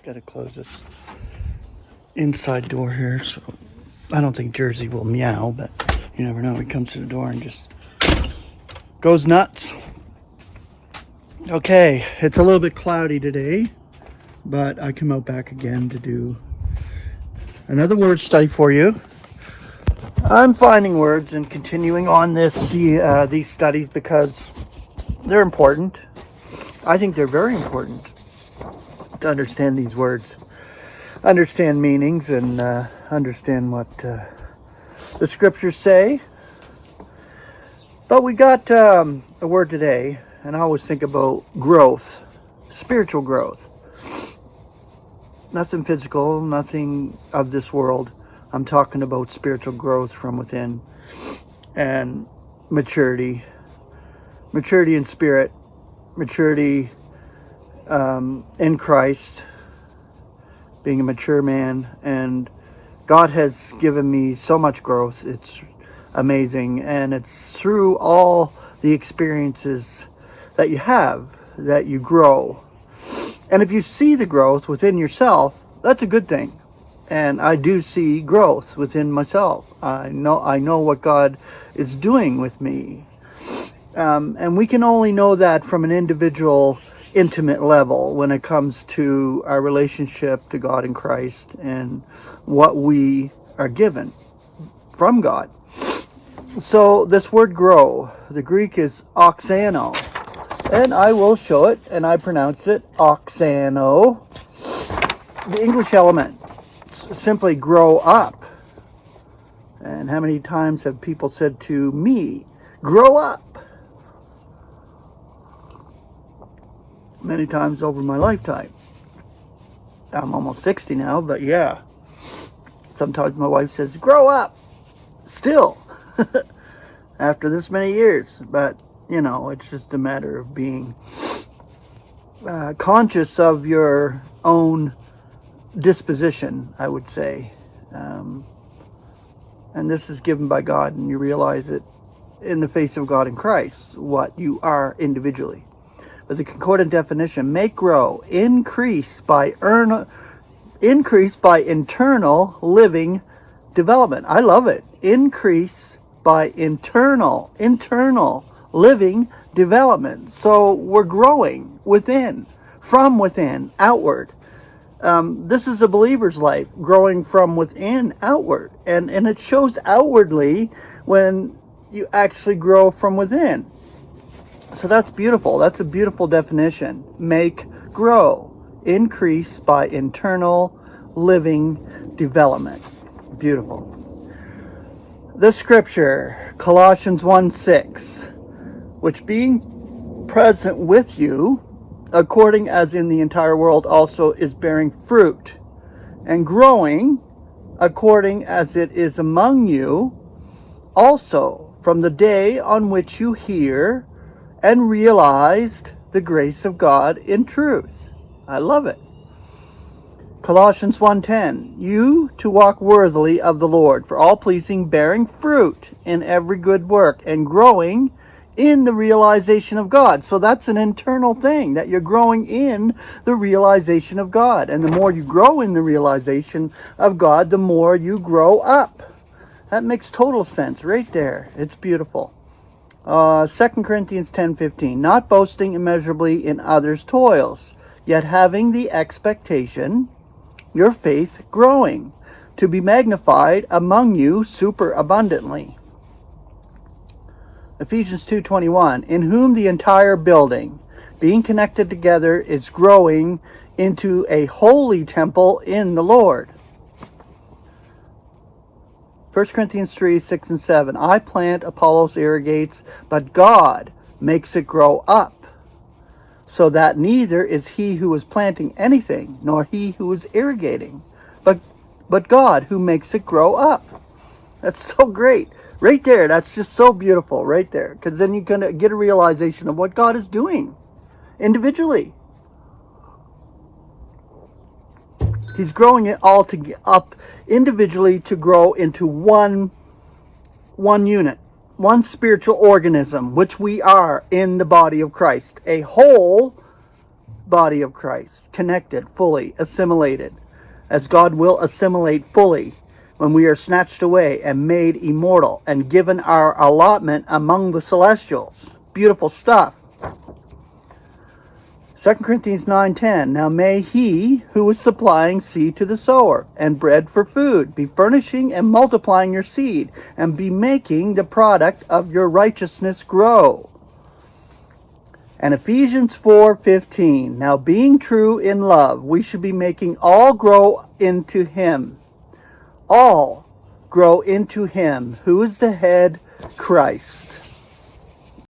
got to close this inside door here. So I don't think Jersey will meow, but you never know. He comes to the door and just goes nuts. Okay, it's a little bit cloudy today, but I come out back again to do another word study for you. I'm finding words and continuing on these studies because they're important. I think they're very important to understand these words, understand meanings, and understand what the scriptures say. But we got a word today, and I always think about growth, spiritual growth. Nothing physical, nothing of this world. I'm talking about spiritual growth from within and maturity in spirit, maturity in Christ, being a mature man. And God has given me so much growth. It's amazing. And it's through all the experiences that you have that you grow. And if you see the growth within yourself, that's a good thing. And I do see growth within myself. I know what God is doing with me. And we can only know that from an individual, intimate level when it comes to our relationship to God in Christ and what we are given from God. So this word grow, the Greek is oxano. And I will show it, and I pronounce it oxano. The English element, simply grow up. And how many times have people said to me, grow up? Many times over my lifetime. I'm almost 60 now, but yeah. Sometimes my wife says, grow up. Still. After this many years. But, you know, it's just a matter of being conscious of your own disposition, I would say. And this is given by God, and you realize it in the face of God in Christ, what you are individually. But the concordant definition, make grow, increase by internal living development. I love it. Increase by internal living development. So we're growing within, from within, outward. This is a believer's life, growing from within outward. And it shows outwardly when you actually grow from within. So that's beautiful. That's a beautiful definition. Make, grow, increase by internal living development. Beautiful. The scripture, Colossians 1:6, which being present with you, according as in the entire world also is bearing fruit, and growing, according as it is among you, also from the day on which you hear and realized the grace of God in truth. I love it. Colossians 1:10, you to walk worthily of the Lord, for all pleasing, bearing fruit in every good work, and growing in the realization of God. So that's an internal thing, that you're growing in the realization of God. And the more you grow in the realization of God, the more you grow up. That makes total sense right there. It's beautiful. 2 Corinthians 10:15, not boasting immeasurably in others' toils, yet having the expectation, your faith growing, to be magnified among you superabundantly. Ephesians 2:21, in whom the entire building, being connected together, is growing into a holy temple in the Lord. 1 Corinthians 3:6 and 7, I plant, Apollos irrigates, but God makes it grow up, so that neither is he who is planting anything, nor he who is irrigating, but God who makes it grow up. That's so great. Right there, that's just so beautiful right there. Because then you're going to get a realization of what God is doing individually. He's growing it all up individually to grow into one unit, one spiritual organism, which we are in the body of Christ. A whole body of Christ, connected, fully assimilated, as God will assimilate fully when we are snatched away and made immortal and given our allotment among the celestials. Beautiful stuff. 2 Corinthians 9:10, now may he who is supplying seed to the sower and bread for food be furnishing and multiplying your seed and be making the product of your righteousness grow. And Ephesians 4:15, now being true in love, we should be making all grow into him. All grow into him who is the head, Christ.